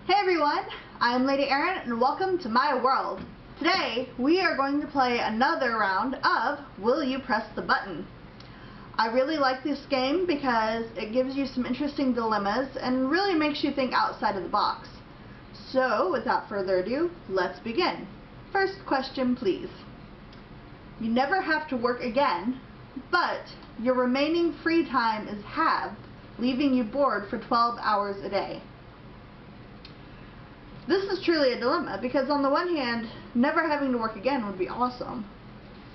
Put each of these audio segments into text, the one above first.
Hey everyone, I'm LadyErynn and welcome to my world. Today we are going to play another round of Will You Press the Button? I really like this game because it gives you some interesting dilemmas and really makes you think outside of the box. So without further ado, let's begin. First question please. You never have to work again, but your remaining free time is halved, leaving you bored for 12 hours a day. This is truly a dilemma because on the one hand, never having to work again would be awesome.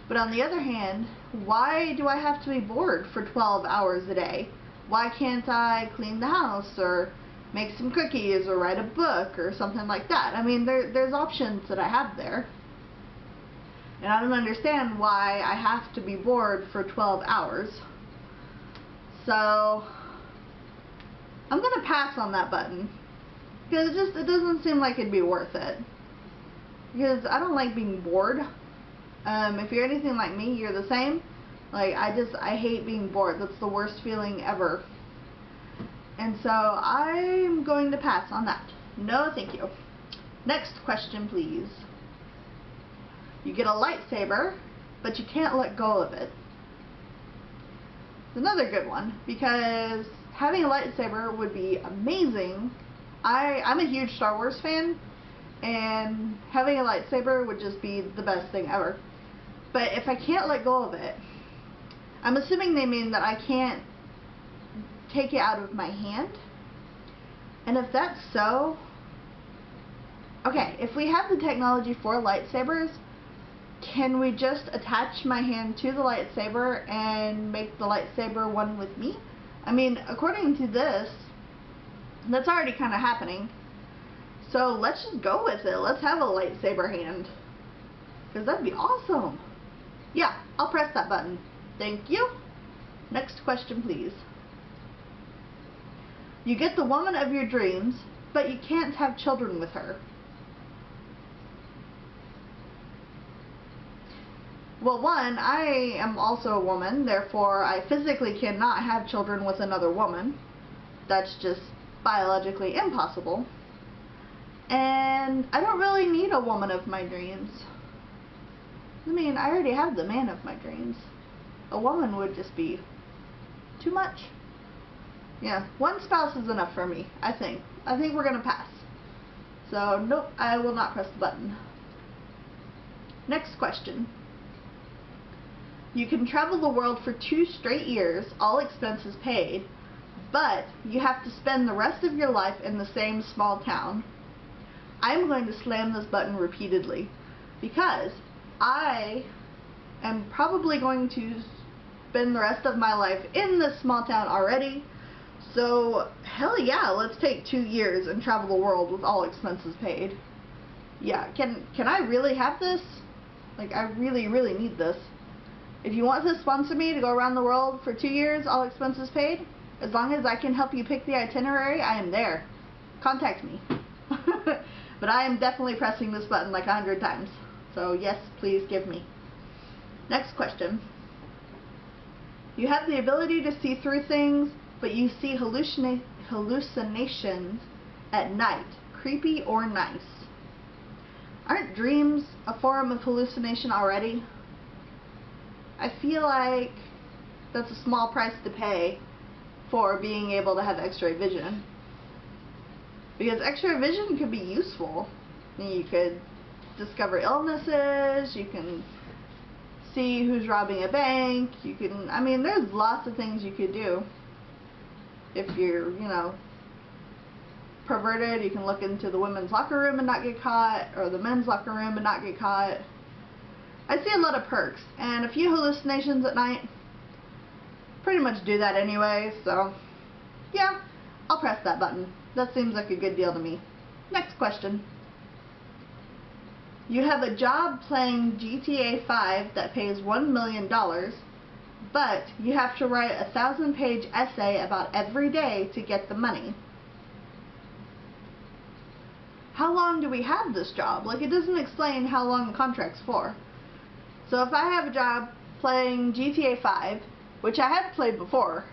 But on the other hand, why do I have to be bored for 12 hours a day? Why can't I clean the house or make some cookies or write a book or something like that? I mean, there's options that I have there. And I don't understand why I have to be bored for 12 hours. So, I'm going to pass on that button. Because it doesn't seem like it'd be worth it. Because I don't like being bored. If you're anything like me, you're the same. Like, I hate being bored. That's the worst feeling ever. And so, I'm going to pass on that. No, thank you. Next question, please. You get a lightsaber, but you can't let go of it. It's another good one, because having a lightsaber would be amazing. I'm a huge Star Wars fan, and having a lightsaber would just be the best thing ever. But if I can't let go of it, I'm assuming they mean that I can't take it out of my hand. And if that's so, okay, if we have the technology for lightsabers, can we just attach my hand to the lightsaber and make the lightsaber one with me? I mean, according to this, that's already kind of happening. So let's just go with it. Let's have a lightsaber hand. Because that'd be awesome. Yeah, I'll press that button. Thank you. Next question, please. You get the woman of your dreams, but you can't have children with her. Well, one, I am also a woman, therefore I physically cannot have children with another woman. That's just biologically impossible. And I don't really need a woman of my dreams. I mean, I already have the man of my dreams. A woman would just be too much. Yeah, one spouse is enough for me, I think. I think we're gonna pass. So, nope, I will not press the button. Next question. You can travel the world for 2 straight years, all expenses paid, but you have to spend the rest of your life in the same small town. I'm going to slam this button repeatedly because I am probably going to spend the rest of my life in this small town already. So, hell yeah, let's take 2 years and travel the world with all expenses paid. Yeah, can I really have this? Like, I really, really need this. If you want to sponsor me to go around the world for 2 years, all expenses paid, as long as I can help you pick the itinerary, I am there. Contact me. But I am definitely pressing this button like 100 times. So yes, please give me. Next question. You have the ability to see through things, but you see hallucinations at night. Creepy or nice? Aren't dreams a form of hallucination already? I feel like that's a small price to pay for being able to have x-ray vision. Because x-ray vision could be useful. You could discover illnesses, you can see who's robbing a bank, you can, I mean, there's lots of things you could do. If you're, you know, perverted, you can look into the women's locker room and not get caught, or the men's locker room and not get caught. I see a lot of perks, and a few hallucinations at night pretty much do that anyway, so yeah, I'll press that button. That seems like a good deal to me. Next question. You have a job playing GTA 5 that pays $1 million, but you have to write a 1,000-page essay about every day to get the money. How long do we have this job? Like, it doesn't explain how long the contract's for. So if I have a job playing GTA 5, which I have played before,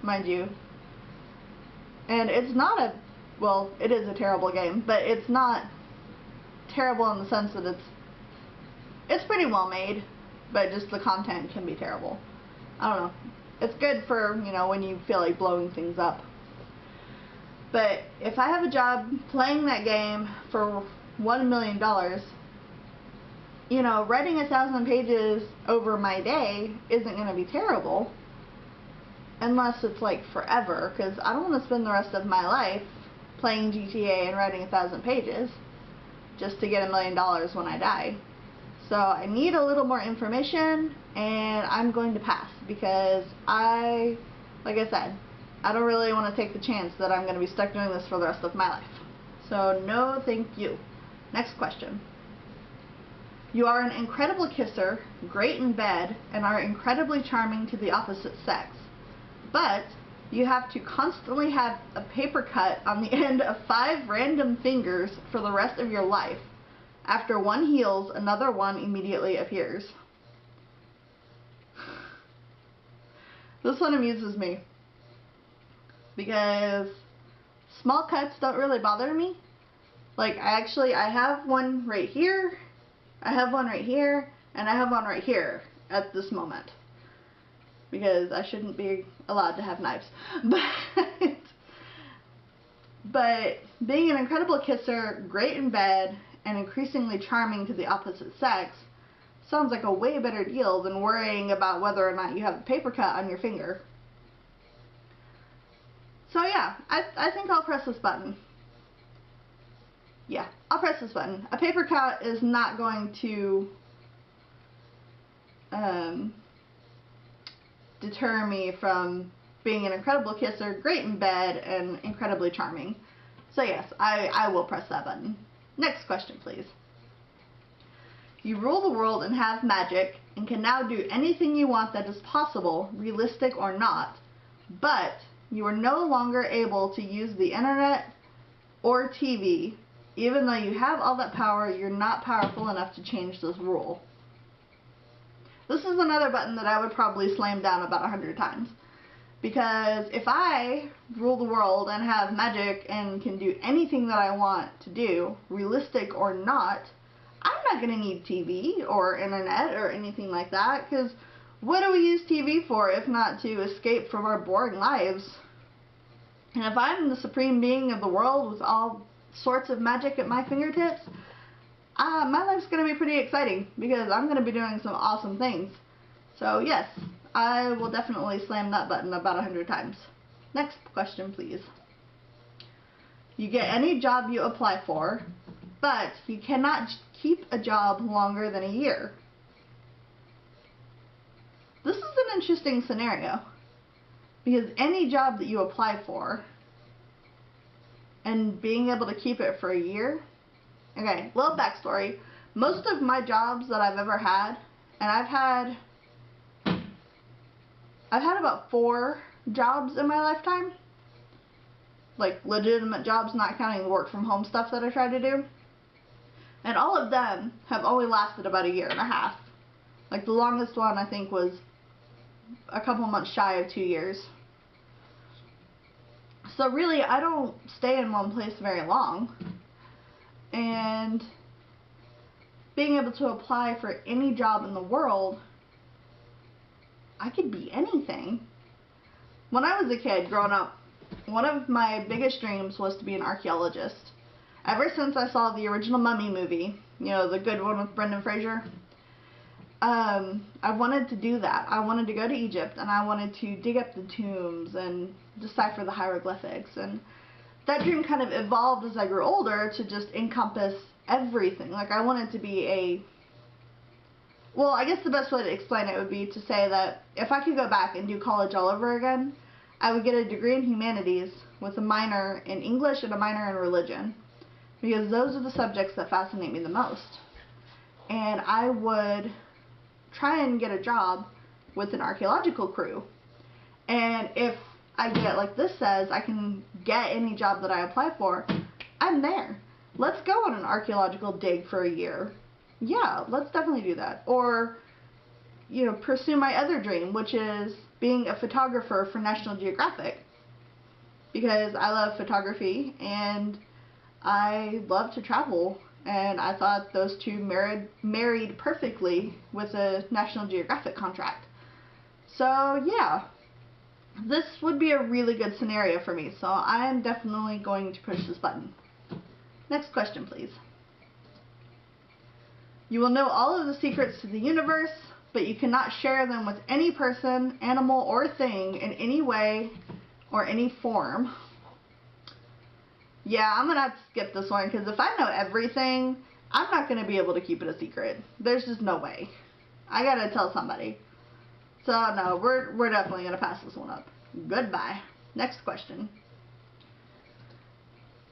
mind you, and it's not a well, it is a terrible game, but it's not terrible in the sense that it's pretty well made, but just the content can be terrible. I don't know. It's good for, you know, when you feel like blowing things up. But if I have a job playing that game for $1 million, you know, writing 1,000 pages over my day isn't going to be terrible. Unless it's like forever, because I don't want to spend the rest of my life playing GTA and writing 1,000 pages just to get $1 million when I die. So I need a little more information, and I'm going to pass because like I said, I don't really want to take the chance that I'm going to be stuck doing this for the rest of my life. So no thank you. Next question. You are an incredible kisser, great in bed, and are incredibly charming to the opposite sex. But you have to constantly have a paper cut on the end of 5 random fingers for the rest of your life. After one heals, another one immediately appears. This one amuses me because small cuts don't really bother me. Like, I have one right here, I have one right here, and I have one right here at this moment. Because I shouldn't be allowed to have knives. But being an incredible kisser, great in bed, and increasingly charming to the opposite sex sounds like a way better deal than worrying about whether or not you have a paper cut on your finger. So yeah, I think I'll press this button. Yeah, I'll press this button. A paper cut is not going to deter me from being an incredible kisser, great in bed, and incredibly charming. So yes, I will press that button. Next question, please. You rule the world and have magic, and can now do anything you want that is possible, realistic or not, but you are no longer able to use the internet or TV. Even though you have all that power, you're not powerful enough to change this rule. This is another button that I would probably slam down about 100 times. Because if I rule the world and have magic and can do anything that I want to do, realistic or not, I'm not going to need TV or internet or anything like that. Because what do we use TV for if not to escape from our boring lives? And if I'm the supreme being of the world with all sorts of magic at my fingertips, my life's going to be pretty exciting because I'm going to be doing some awesome things. So yes, I will definitely slam that button about 100 times. Next question, please. You get any job you apply for, but you cannot keep a job longer than a year. This is an interesting scenario because any job that you apply for and being able to keep it for a year. Okay, little backstory. Most of my jobs that I've ever had, and I've had about 4 jobs in my lifetime. Like legitimate jobs, not counting the work from home stuff that I tried to do. And all of them have only lasted about a year and a half. Like the longest one I think was a couple months shy of 2 years. So really, I don't stay in one place very long. And being able to apply for any job in the world, I could be anything. When I was a kid growing up, one of my biggest dreams was to be an archaeologist. Ever since I saw the original Mummy movie, you know, the good one with Brendan Fraser, I wanted to do that. I wanted to go to Egypt and I wanted to dig up the tombs and decipher the hieroglyphics. And that dream kind of evolved as I grew older to just encompass everything. Like I wanted to be well, I guess the best way to explain it would be to say that if I could go back and do college all over again, I would get a degree in humanities with a minor in English and a minor in religion. Because those are the subjects that fascinate me the most. And I would try and get a job with an archaeological crew. And if I get, like this says, I can get any job that I apply for, I'm there. Let's go on an archaeological dig for a year. Yeah, let's definitely do that. Or, you know, pursue my other dream, which is being a photographer for National Geographic. because I love photography and I love to travel, and I thought those two married perfectly with a National Geographic contract. So yeah, this would be a really good scenario for me, so I'm definitely going to push this button. Next question, please. You will know all of the secrets to the universe, but you cannot share them with any person, animal, or thing in any way or any form. Yeah, I'm gonna have to skip this one, because if I know everything, I'm not gonna be able to keep it a secret. There's just no way. I gotta tell somebody. So no, we're definitely gonna pass this one up. Goodbye. Next question.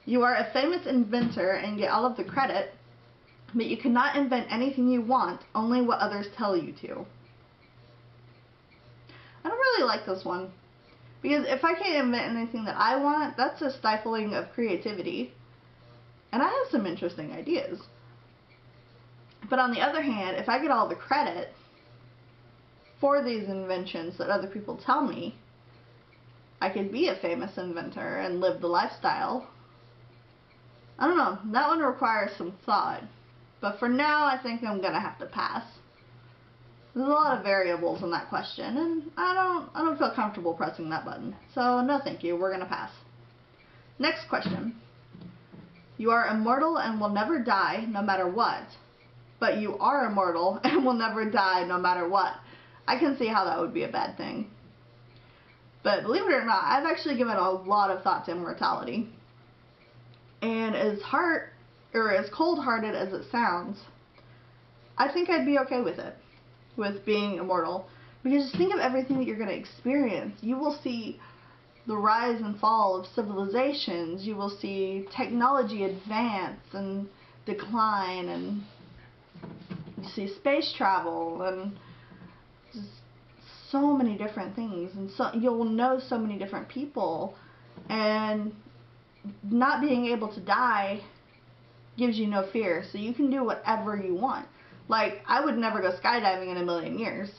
You are a famous inventor and get all of the credit, but you cannot invent anything you want, only what others tell you to. I don't really like this one, because if I can't invent anything that I want, that's a stifling of creativity. And I have some interesting ideas. But on the other hand, if I get all the credit for these inventions that other people tell me, I could be a famous inventor and live the lifestyle. I don't know, that one requires some thought. But for now, I think I'm gonna have to pass. There's a lot of variables in that question, and I don't feel comfortable pressing that button. So no thank you, we're gonna pass. Next question. You are immortal and will never die no matter what, but you are immortal and will never die no matter what. I can see how that would be a bad thing. But believe it or not, I've actually given a lot of thought to immortality. And as cold-hearted as it sounds, I think I'd be okay with it, with being immortal. Because just think of everything that you're going to experience. You will see the rise and fall of civilizations. You will see technology advance and decline, and you see space travel, and just so many different things. And so you'll know so many different people, and not being able to die gives you no fear, so you can do whatever you want. Like, I would never go skydiving in a million years,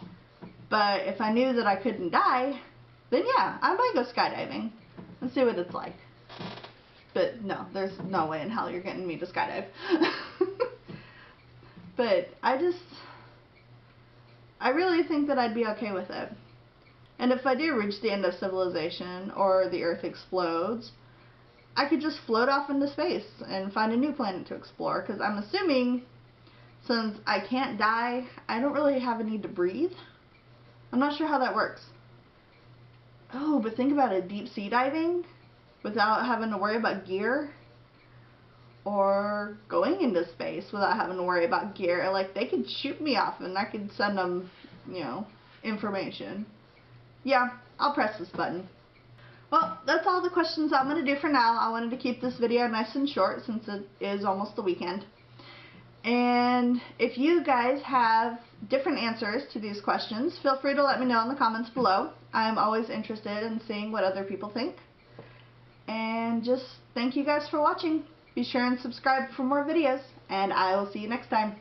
but if I knew that I couldn't die, then yeah, I might go skydiving and see what it's like. But no, there's no way in hell you're getting me to skydive. But I really think that I'd be okay with it. And if I do reach the end of civilization, or the Earth explodes, I could just float off into space and find a new planet to explore, because I'm assuming, since I can't die, I don't really have a need to breathe. I'm not sure how that works. Oh, but think about it, deep sea diving without having to worry about gear, or going into space without having to worry about gear. Like, they could shoot me off and I could send them, you know, information. Yeah, I'll press this button. Well, that's all the questions I'm going to do for now. I wanted to keep this video nice and short since it is almost the weekend. And if you guys have different answers to these questions, feel free to let me know in the comments below. I'm always interested in seeing what other people think. And just thank you guys for watching. Be sure and subscribe for more videos, and I will see you next time.